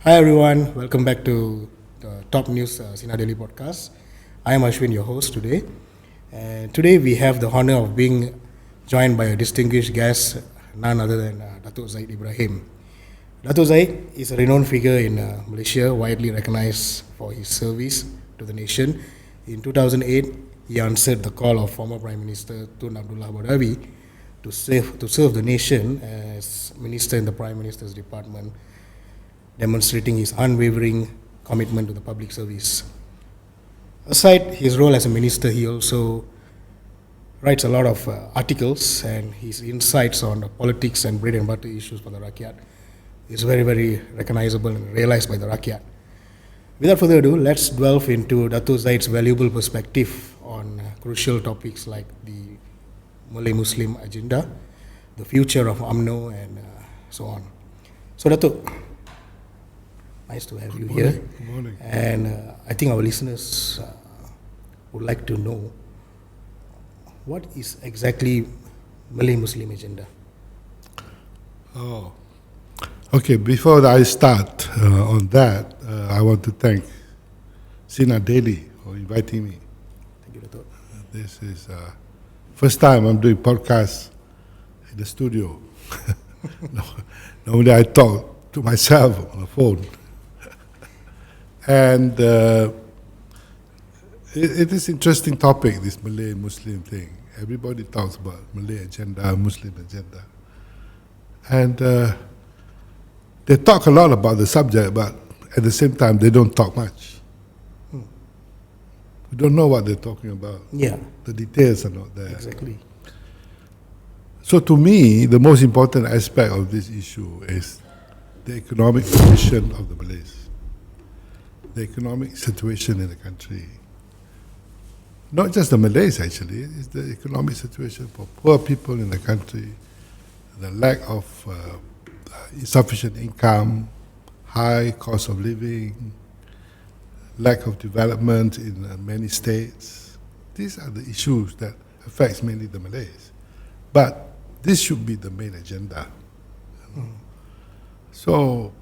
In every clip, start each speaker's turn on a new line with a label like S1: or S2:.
S1: Hi everyone, welcome back to the Top News Sinar Daily Podcast. I am Ashwin, your host today. And today we have the honor of being joined by a distinguished guest, none other than Datuk Zaid Ibrahim. Datuk Zaid is a renowned figure in Malaysia, widely recognized for his service to the nation. In 2008, he answered the call of former Prime Minister Tun Abdullah Badawi to serve the nation as Minister in the Prime Minister's Department, demonstrating his unwavering commitment to the public service. Aside his role as a minister, he also writes a lot of articles, and his insights on the politics and bread and butter issues for the Rakyat is very, very recognizable and realized by the Rakyat. Without further ado, let's delve into Datuk Zaid's valuable perspective on crucial topics like the Malay Muslim Agenda, the future of Umno, and so on. So, Datuk, nice to have you here.
S2: Good morning.
S1: And I think our listeners would like to know what is exactly Malay Muslim Agenda?
S2: Oh, okay. Before I start on that, I want to thank Sinar Daily for inviting me.
S1: Thank you, Datuk.
S2: This is first time I'm doing podcast in the studio. Normally I talk to myself on the phone. And it is interesting topic, this Malay Muslim thing. Everybody talks about Malay agenda, Muslim agenda. And they talk a lot about the subject, but at the same time, they don't talk much. We don't know what they're talking about.
S1: Yeah,
S2: The details are not there.
S1: exactly.
S2: So to me, the most important aspect of this issue is the economic condition of the Malays. The economic situation in the country. Not just the Malays actually, it's the economic situation for poor people in the country, the lack of insufficient income, high cost of living, lack of development in many states. These are the issues that affects mainly the Malays. But this should be the main agenda. So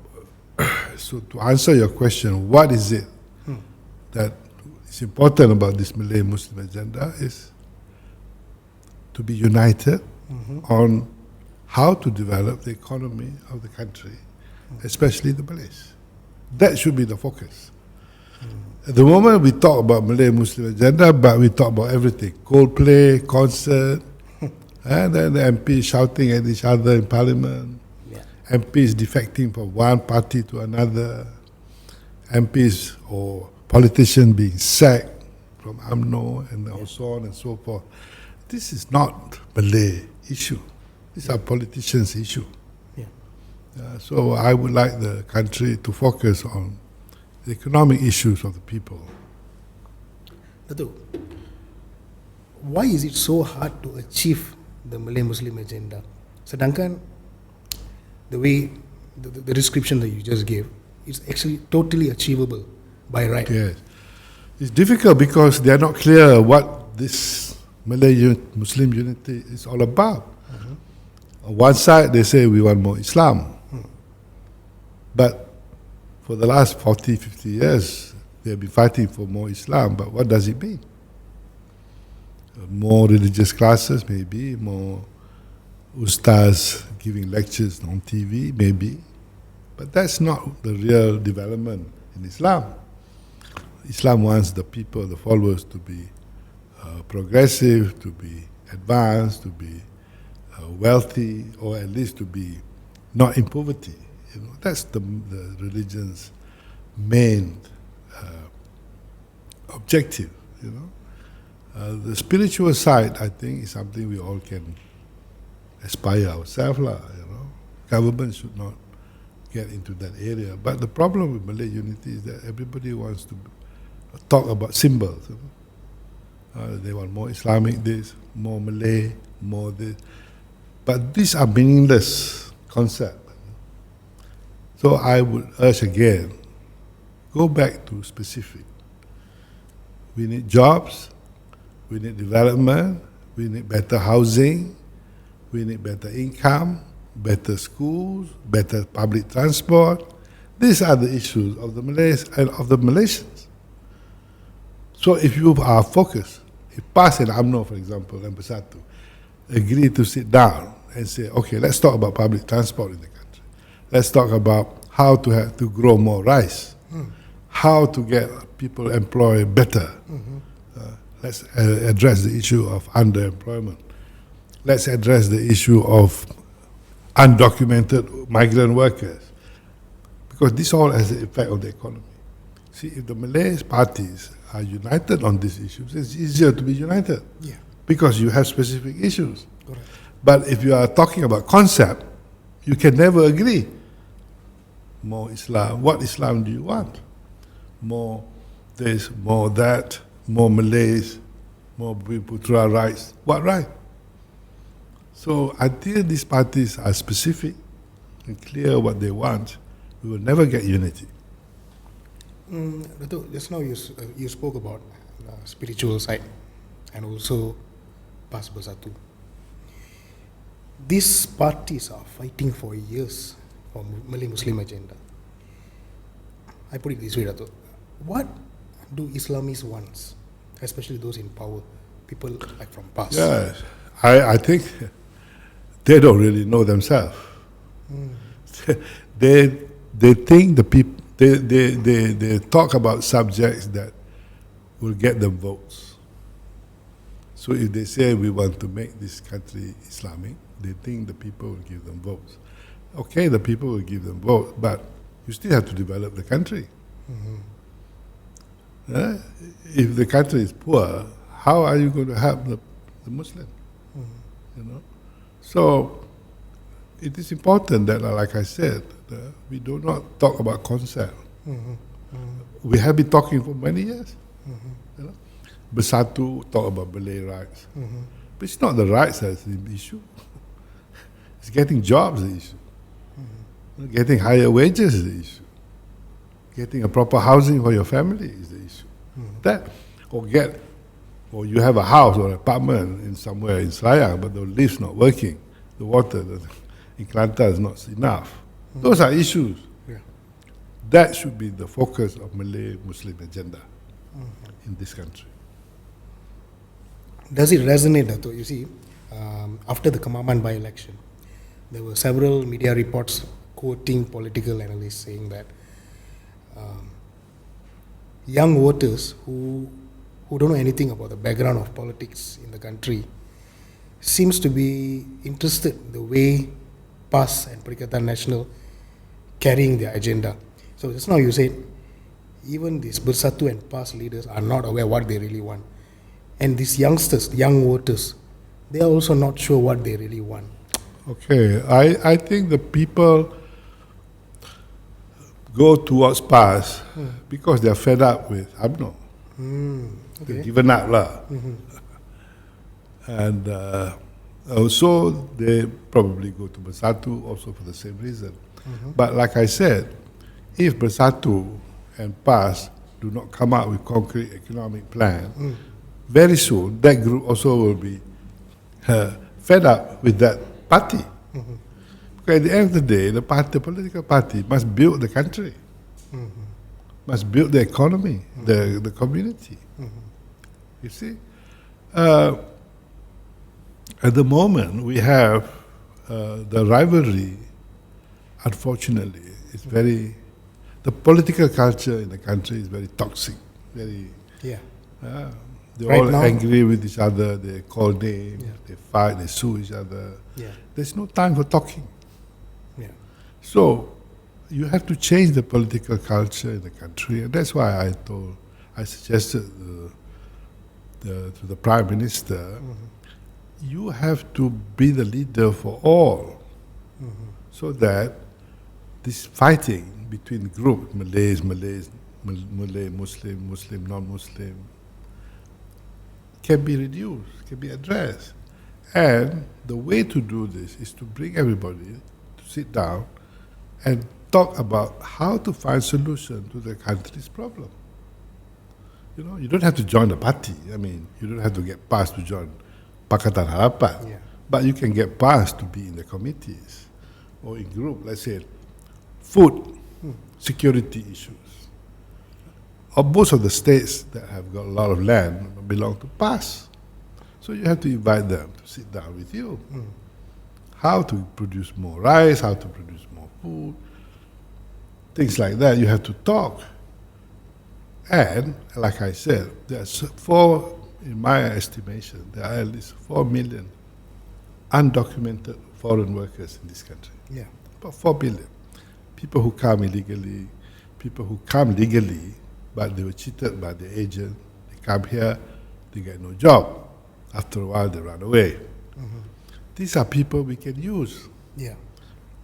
S2: to answer your question, what is it that is important about this Malay Muslim agenda is to be united on how to develop the economy of the country, especially the Malays. That should be the focus. At the moment we talk about Malay Muslim agenda, but we talk about everything. Coldplay, concert, and then the MPs shouting at each other in parliament. MPs defecting from one party to another, MPs or politicians being sacked from UMNO and so on and so forth. This is not Malay issue. These are politicians' issue. So I would like the country to focus on the economic issues of the people.
S1: Datuk, why is it so hard to achieve the Malay Muslim Agenda? Sedangkan the way, the description that you just gave, is actually totally achievable by right.
S2: Yes. It's difficult because they are not clear what this Malay Muslim unity is all about. On one side, they say we want more Islam. But for the last 40, 50 years, they have been fighting for more Islam. But what does it mean? More religious classes, maybe, more ustaz giving lectures on TV, maybe. But that's not the real development in Islam. Islam wants the people, the followers, to be progressive, to be advanced, to be wealthy, or at least to be not in poverty. That's the religion's main objective. The spiritual side, I think, is something we all can aspire ourselves. Government should not get into that area. But the problem with Malay unity is that everybody wants to talk about symbols. They want more Islamic this, more Malay, more this. But these are meaningless concepts. So I would urge again, go back to specific. We need jobs, we need development, we need better housing, we need better income, better schools, better public transport. These are the issues of the Malays and of the Malaysians. So if you are focused, if PAS and UMNO, for example, and Bersatu, agree to sit down and say, okay, let's talk about public transport in the country. Let's talk about how to have to grow more rice, how to get people employed better. Let's address the issue of underemployment. Let's address the issue of undocumented migrant workers, because this all has an effect on the economy. See, if the Malay parties are united on these issues, it's easier to be united, because you have specific issues.
S1: Correct.
S2: But if you are talking about concept, you can never agree. More Islam. What Islam do you want? More this, more that, more Malays, more Putra rights. What right? So until these parties are specific and clear what they want, we will never get unity.
S1: Datuk, just now you spoke about spiritual side and also PAS Bersatu. These parties are fighting for years for Malay Muslim Agenda. I put it this way, Datuk. What do Islamists want, especially those in power, people like from PAS?
S2: Yes, I think they don't really know themselves. They think the people, they talk about subjects that will get them votes. So if they say we want to make this country Islamic, they think the people will give them votes. Okay, the people will give them votes, but you still have to develop the country. If the country is poor, how are you going to help the Muslim? You know, so it is important that, like I said, we do not talk about concept. We have been talking for many years. You know, Bersatu talk about Malay rights, but it's not the rights that's the issue. It's getting jobs the issue. Getting higher wages is the issue. Getting a proper housing for your family is the issue. That, or you have a house or an apartment in somewhere in Selayang, but the lift's not working, the water in Kelantan is not enough. Those are issues. That should be the focus of Malay Muslim Agenda in this country.
S1: Does it resonate, Datuk? You see, after the Kemaman by-election, there were several media reports quoting political analysts saying that young voters who don't know anything about the background of politics in the country seems to be interested in the way PAS and Perikatan Nasional carrying their agenda. So just now you said even these Bersatu and PAS leaders are not aware what they really want. And these youngsters, young voters, they are also not sure what they really want.
S2: Okay, I think the people go towards PAS because they are fed up with UMNO. They've given up lah. And also they probably go to Bersatu also for the same reason. But like I said, if Bersatu and PAS do not come up with concrete economic plan, very soon that group also will be fed up with that party. Because at the end of the day, the political party must build the country, must build the economy, the community. You see, at the moment we have the rivalry. Unfortunately, it's very. The political culture in the country is very toxic. Very. They're
S1: Right
S2: all
S1: now,
S2: angry with each other. They call names. They fight. They sue each other. There's no time for talking. So you have to change the political culture in the country, and that's why I suggested to the Prime Minister, you have to be the leader for all, so that this fighting between groups, Malay, Muslim, Muslim, non-Muslim, can be reduced, can be addressed. And the way to do this is to bring everybody to sit down and talk about how to find solution to the country's problem. You know, you don't have to join the party. I mean, you don't have to get PAS to join Pakatan Harapan, but you can get PAS to be in the committees or in group. Let's say food security issues. Or most of the states that have got a lot of land belong to PAS. So you have to invite them to sit down with you. How to produce more rice, how to produce more food, things like that. You have to talk. And, like I said, in my estimation, there are at least 4 million undocumented foreign workers in this country.
S1: Yeah.
S2: About 4 billion. People who come illegally, people who come legally, but they were cheated by the agent. They come here, they get no job. After a while, they run away. These are people we can use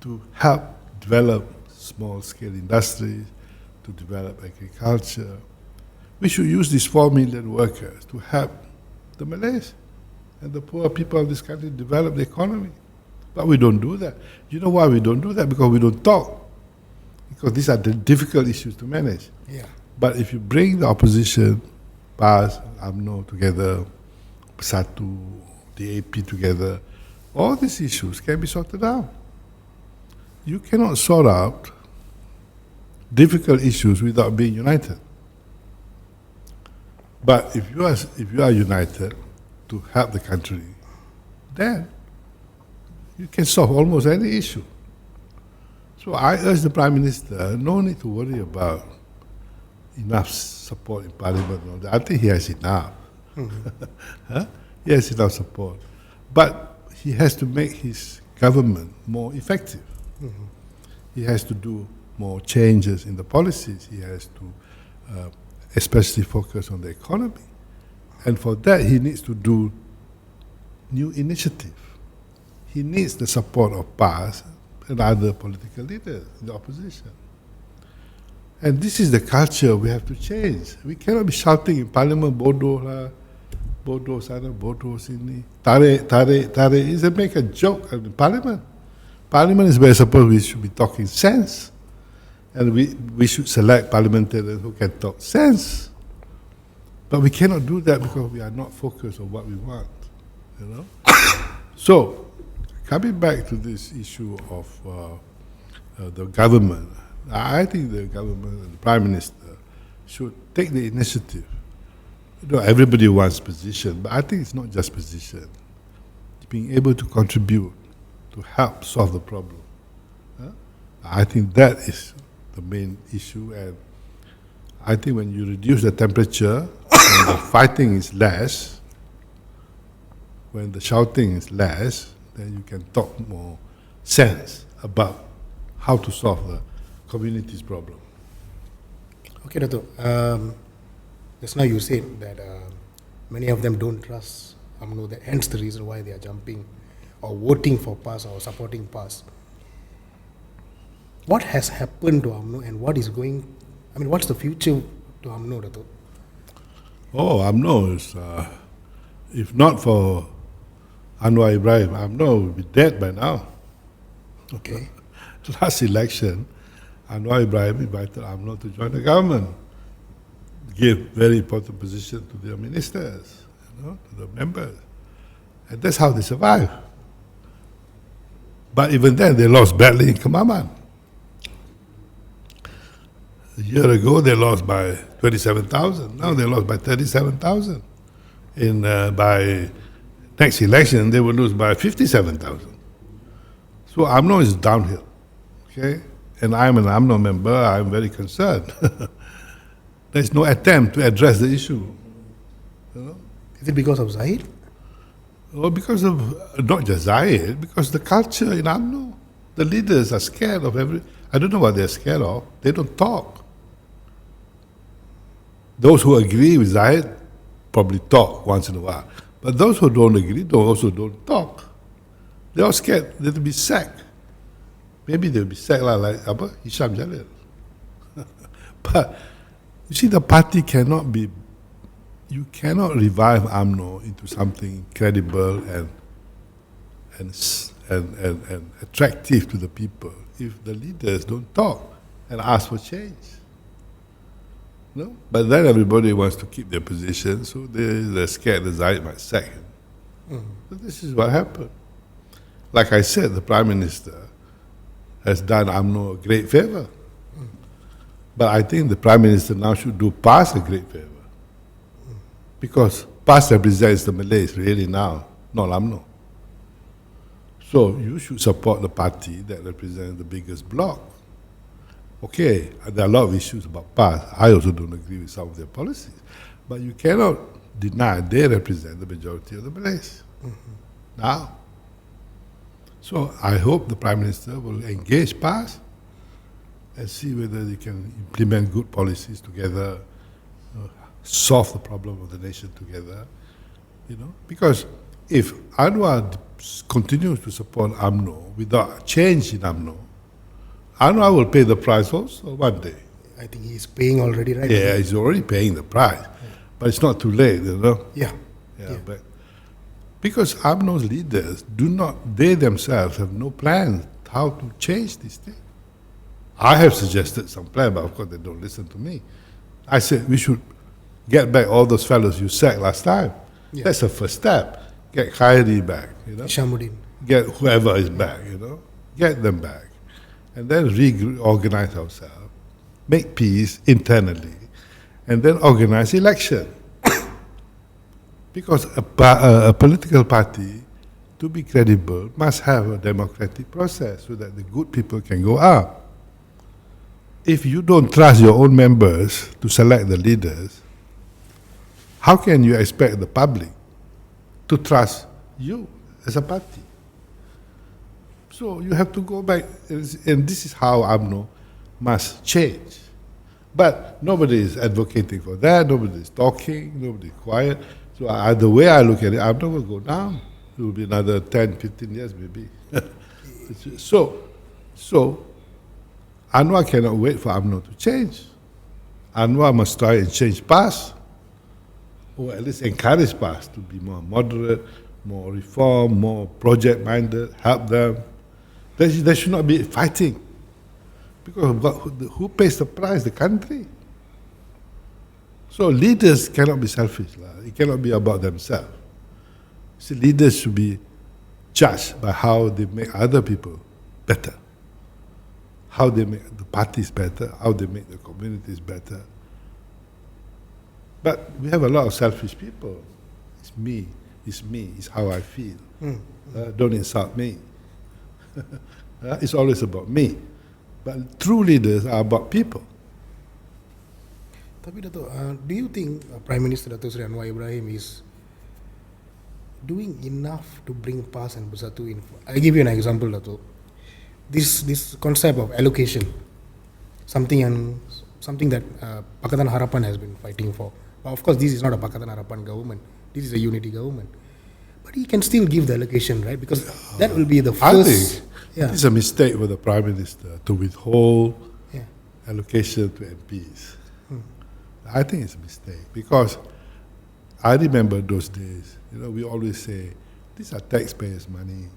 S2: to help develop small-scale industries, to develop agriculture. We should use these 4 million workers to help the Malays and the poor people of this country develop the economy. But we don't do that. You know why we don't do that? Because we don't talk. Because these are the difficult issues to manage.
S1: Yeah.
S2: But if you bring the opposition, PAS, UMNO together, Bersatu, the AP together, all these issues can be sorted out. You cannot sort out difficult issues without being united. But if you are united to help the country, then you can solve almost any issue. So I urge the Prime Minister, no need to worry about enough support in Parliament. I think he has enough. Huh? He has enough support. But he has to make his government more effective. He has to do more changes in the policies. He has to especially focus on the economy. And for that, he needs to do new initiative. He needs the support of PAS and other political leaders in the opposition. And this is the culture we have to change. We cannot be shouting in Parliament, bodoh lah, bodoh sana, bodoh sini, tarik, tarik, tarik. It's to make a joke in Parliament. Parliament is where we should be talking sense. And we should select parliamentarians who can talk sense. But we cannot do that because we are not focused on what we want. You know? So, coming back to this issue of the government, I think the government and the Prime Minister should take the initiative. You know, everybody wants position, but I think it's not just position. Being able to contribute to help solve the problem. I think that is the main issue, and I think when you reduce the temperature, when the fighting is less, when the shouting is less, then you can talk more sense about how to solve the community's problem.
S1: Okay, Dato'. Just now you said that many of them don't trust UMNO, that hence the reason why they are jumping or voting for PAS or supporting PAS. What has happened to UMNO and what's the future to UMNO, Dato'?
S2: Oh, UMNO is, if not for Anwar Ibrahim, UMNO would be dead by now.
S1: Okay.
S2: Last election, Anwar Ibrahim invited UMNO to join the government, gave very important position to their ministers, to the members. And that's how they survived. But even then, they lost badly in Kemaman. A year ago, they lost by 27,000. Now they lost by 37,000. By next election, they will lose by 57,000. So UMNO is downhill. Okay? And I'm an UMNO member. I'm very concerned. There's no attempt to address the issue.
S1: Is it because of Zaid?
S2: Well, because of, not just Zaid, because the culture in UMNO. The leaders are scared of I don't know what they're scared of. They don't talk. Those who agree with Zaid probably talk once in a while. But those who don't agree also don't talk. They're all scared they'll be sacked. Maybe they'll be sacked like Hisham Jalil. But you see, the party you cannot revive UMNO into something credible and attractive to the people if the leaders don't talk and ask for change. No? But then everybody wants to keep their position, so they're scared that Zaid might sack him. So this is what happened. Like I said, the Prime Minister has done UMNO a great favor. But I think the Prime Minister now should do PAS a great favor. Because PAS represents the Malays really now, not UMNO. So you should support the party that represents the biggest bloc. Okay, there are a lot of issues about PAS. I also don't agree with some of their policies. But you cannot deny they represent the majority of the Malays. Now. So I hope the Prime Minister will engage PAS and see whether they can implement good policies together, solve the problem of the nation together, because if Anwar continues to support UMNO without change in UMNO, Anwar will pay the price also one day.
S1: I think he's paying already, right?
S2: Yeah, he's already paying the price, but it's not too late,
S1: Yeah.
S2: But because UMNO's leaders they themselves have no plan how to change this thing. I have suggested some plan, but of course they don't listen to me. I said we should get back all those fellows you sacked last time. Yeah. That's the first step. Get Khairi back,
S1: Shamuddin.
S2: Get whoever is back, Get them back. And then reorganize ourselves, make peace internally, and then organize election. Because a political party, to be credible, must have a democratic process so that the good people can go up. If you don't trust your own members to select the leaders, how can you expect the public to trust you as a party? So you have to go back, and this is how UMNO must change. But nobody is advocating for that, nobody is talking, nobody is quiet. So the way I look at it, UMNO will go down. It will be another 10, 15 years maybe. So Anwar cannot wait for UMNO to change. Anwar must try and change PAS, or at least encourage PAS to be more moderate, more reform, more project-minded, help them. There should not be fighting. Because who pays the price? The country. So leaders cannot be selfish. It cannot be about themselves. See, leaders should be judged by how they make other people better, how they make the parties better, how they make the communities better. But we have a lot of selfish people. It's me, it's how I feel. Don't insult me. It's always about me. But true leaders are about people.
S1: Tapi Dato', do you think Prime Minister Datuk Seri Anwar Ibrahim is doing enough to bring PAS and Bersatu in? I'll give you an example, Dato'. This concept of allocation, something that Pakatan Harapan has been fighting for. But of course, this is not a Pakatan Harapan government. This is a unity government. But he can still give the allocation, right? Because that will be the first.
S2: I think it's a mistake for the Prime Minister to withhold allocation to MPs. I think it's a mistake because I remember those days. We always say these are taxpayers' money,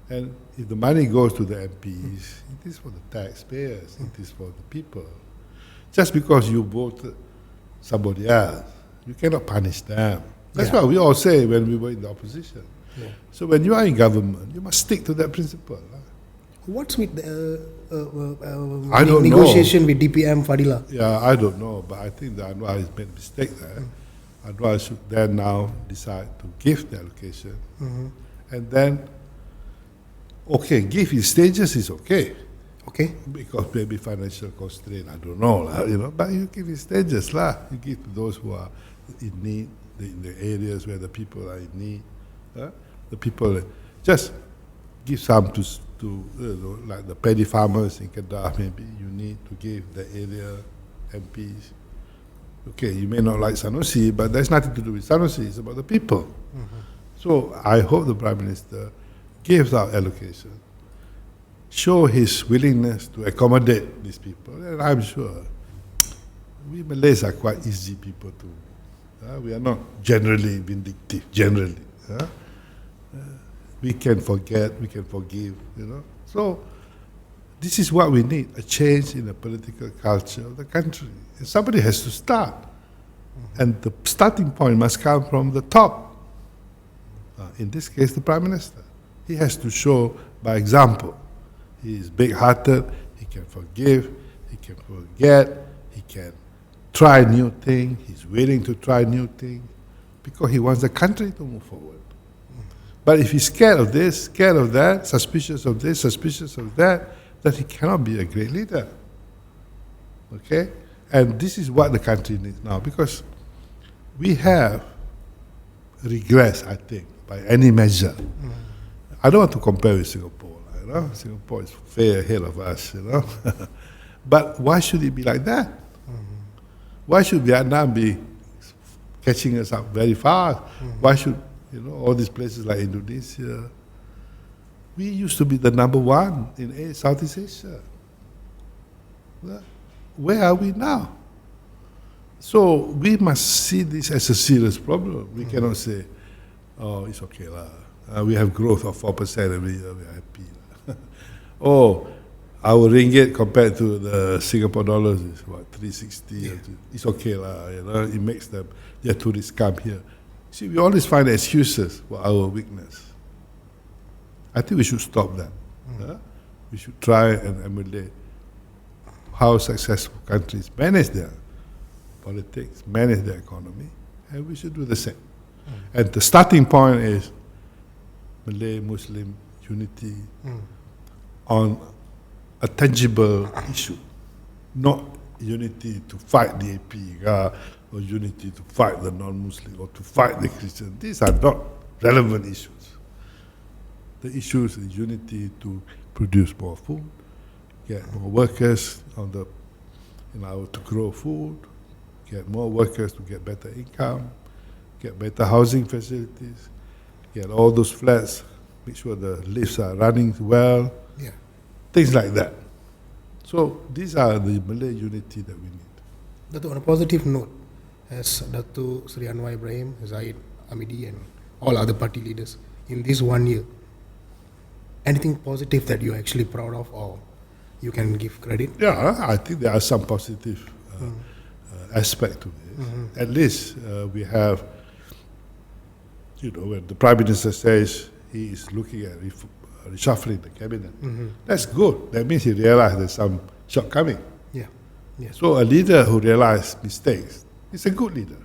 S2: and if the money goes to the MPs, it is for the taxpayers. It is for the people. Just because you voted somebody else, you cannot punish them. That's what we all say when we were in the opposition. So when you are in government, you must stick to that principle.
S1: What's with the
S2: I don't
S1: negotiation
S2: know.
S1: with DPM Fadila?
S2: Yeah, I don't know, but I think that Anwar has made a mistake there. Anwar should then now decide to give the allocation. And then, give in stages is okay.
S1: Okay.
S2: Because maybe financial constraint, I don't know, but you give in stages You give to those who are in need, in the areas where the people are in need. The people, just give some to like the paddy farmers in Kedah, maybe you need to give the area MPs. Okay, you may not like Sanusi, but there's nothing to do with Sanusi, it's about the people. So I hope the Prime Minister gives out allocation, show his willingness to accommodate these people, and I'm sure we Malays are quite easy people to. We are not generally vindictive, generally. We can forget, we can forgive, So this is what we need, a change in the political culture of the country. And somebody has to start. And the starting point must come from the top. In this case, the Prime Minister. He has to show by example. He is big-hearted, he can forgive, he can forget, he can try new things, he's willing to try new things, because he wants the country to move forward. But if he's scared of this, scared of that, suspicious of this, suspicious of that, then he cannot be a great leader. Okay? And this is what the country needs now, because we have regress, I think, by any measure. I don't want to compare with Singapore. You know? Singapore is way ahead of us, you know. But why should it be like that? Why should Vietnam be catching us up very fast? Why should, all these places like Indonesia? We used to be the number one in Southeast Asia. Where are we now? So we must see this as a serious problem. We cannot say, oh, it's okay lah. We have growth of 4% every year, we're happy. Oh, our ringgit compared to the Singapore dollars is what, 360? Yeah. It's okay lah, it makes their tourists come here. See, we always find excuses for our weakness. I think we should stop that. We should try and emulate how successful countries manage their politics, manage their economy, and we should do the same. And the starting point is Malay Muslim unity on a tangible issue, not unity to fight the AP or unity to fight the non-Muslim or to fight the Christian. These are not relevant issues. The issues is unity to produce more food, get more workers to grow food, get more workers to get better income, get better housing facilities, get all those flats, make sure the lifts are running well, things like that. So these are the Malay unity that we need.
S1: Datuk, on a positive note, as Datuk Sri Anwar Ibrahim, Zaid Amidi and all other party leaders, in this 1 year, anything positive that you're actually proud of or you can give credit?
S2: Yeah, I think there are some positive aspect to this. At least we have, when the Prime Minister says he is looking at reshuffling the cabinet, that's good. That means he realized there's some shortcoming.
S1: Yeah.
S2: So a leader who realizes mistakes is a good leader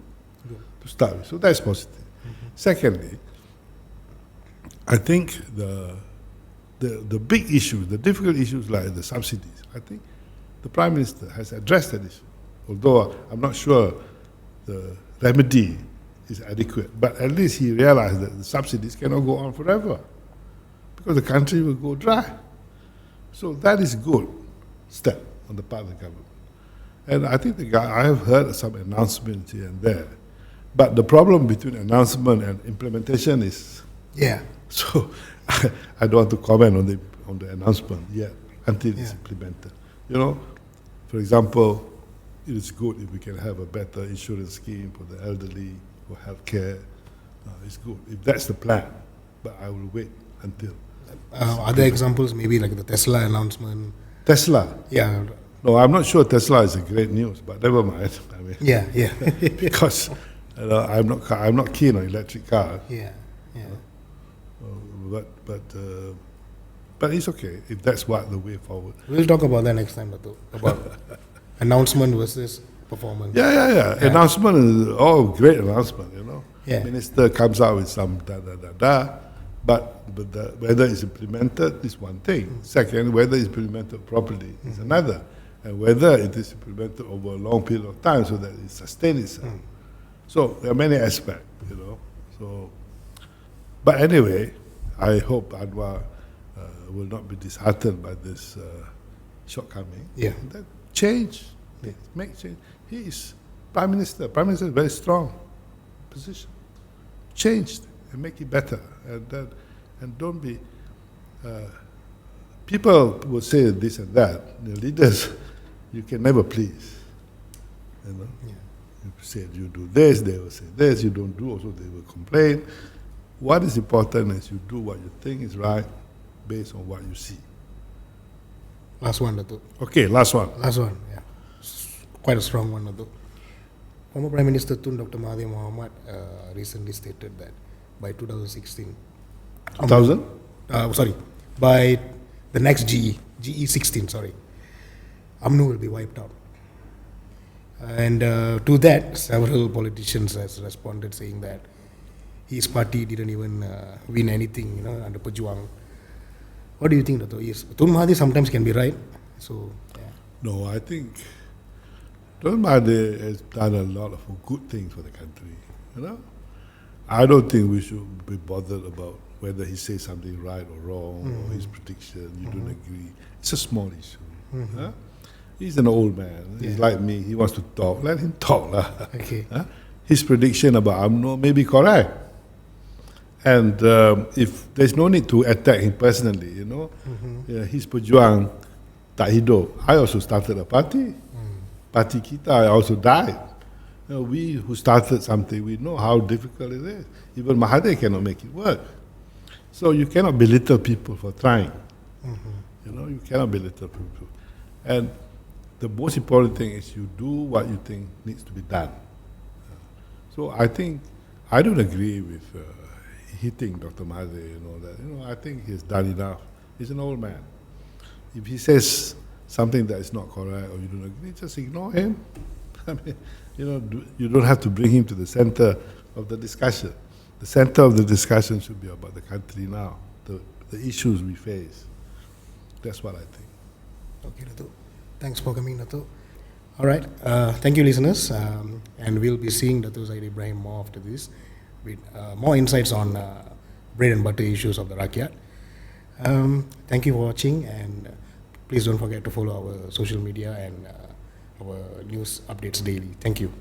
S2: to start with. So that's positive. Secondly, I think the big issues, the difficult issues like the subsidies, I think the Prime Minister has addressed that issue. Although I'm not sure the remedy is adequate, but at least he realized that the subsidies cannot go on forever because the country will go dry. So that is a good step on the part of the government. And I think I have heard some announcements here and there, but the problem between announcement and implementation is so I don't want to comment on the announcement yet until it's implemented. For example, it is good if we can have a better insurance scheme for the elderly, for healthcare. It's good if that's the plan, but I will wait until.
S1: Other examples, maybe like the Tesla announcement.
S2: Tesla?
S1: Yeah.
S2: No, I'm not sure Tesla is a great news, but never mind. I mean, because I'm not keen on electric cars. But it's okay if that's what the way forward.
S1: We'll talk about that next time, Datuk, about announcement versus performance.
S2: Yeah. Announcement is great announcement, Minister comes out with some but whether it's implemented is one thing. Second, whether it's implemented properly is another. And whether it is implemented over a long period of time so that it sustains itself. So there are many aspects, So, but anyway, I hope Anwar will not be disheartened by this shortcoming. That change, make change. He is Prime Minister. Prime Minister is very strong position. Change and make it better. And don't be. People will say this and that. The leaders, you can never please. You say you do this, they will say this. You don't do, also they will complain. What is important is you do what you think is right based on what you see.
S1: Last one, Datuk.
S2: Okay, last one.
S1: Quite a strong one, Datuk. Former Prime Minister Tun Dr. Mahathir Mohamad recently stated that by 2016.
S2: 2000?
S1: By the next GE 16, Umno will be wiped out. And to that, several politicians has responded saying that his party didn't even win anything, under Pejuang. What do you think, Dato'? Yes, Tun Mahathir sometimes can be right. So, yeah.
S2: No, I think Tuan Mahathir has done a lot of good things for the country. I don't think we should be bothered about whether he says something right or wrong or his prediction. You don't agree. It's a small issue. Huh? He's an old man. He's like me. He wants to talk. Let him talk.
S1: Okay.
S2: Huh? His prediction about UMNO may be correct. And if there's no need to attack him personally, his pejuang tak hidup. I also started a party. Party kita, I also died. We who started something, we know how difficult it is. Even Mahathir cannot make it work. So you cannot belittle people for trying. You cannot belittle people. And the most important thing is you do what you think needs to be done. So I think, I don't agree with hitting Dr. Mahathir, that. I think he's done enough. He's an old man. If he says something that is not correct or you don't agree, just ignore him. I mean, you don't have to bring him to the center of the discussion. The center of the discussion should be about the country now, the issues we face. That's what I think.
S1: Okay, Dato'. Thanks for coming, Dato'. All right. Thank you, listeners. And we'll be seeing Datuk Zaid Ibrahim more after this with more insights on bread and butter issues of the Rakyat. Thank you for watching, and please don't forget to follow our social media and our news updates daily. Thank you.